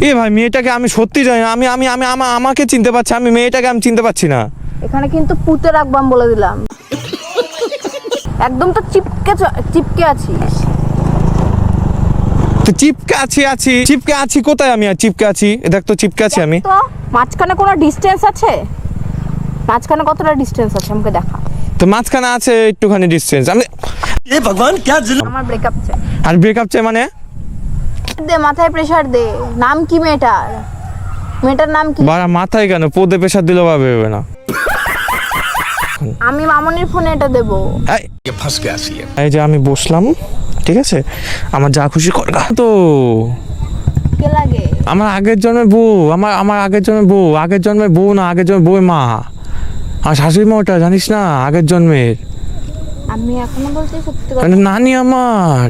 এ ভাই মেয়েটাকে আমি সত্যি জানি না, আমাকে চিনতে পারছি, আমি মেয়েটাকে আমি চিনতে পারছি না। এখানে কিন্তু পুঁতে রাখবাম বলে দিলাম। একদম তো চিপকে আছিস। তো চিপকে আছি কোথায়? আমি আর চিপকে আছি, দেখ তো চিপকে আছি আমি। তো মাঝখানে কোনো ডিসটেন্স আছে? মাঝখানে কতটা ডিসটেন্স আছে আমাকে দেখা। তো মাঝখানে আছে একটুখানি ডিসটেন্স। আমি এ ভগবান क्या আমার ব্রেকআপ চাই। আর ব্রেকআপ চাই মানে? দে মাথায় প্রেসার দে। নাম কি মেয়েটার? মেয়েটার নাম কি? বাড়া মাথায় কেন? পদে প্রেশার দিলেও ভাবে না। আমি মামনির ফোনে এটা দেবো। এই যে আমি বসলাম, ঠিক আছে, আমার যা খুশি কর গা। তো কে লাগে? আমার আগের জন্মের বউ, আমার আগের জন্মের বউ, আগের জন্মের বউ না, আগের জন্মের বউয়ের মা, আর শাশুড়ি মা, ওটা জানিস না, আগের জন্মের আমি এখনো বলছি সত্যি কথা। নানি আমার।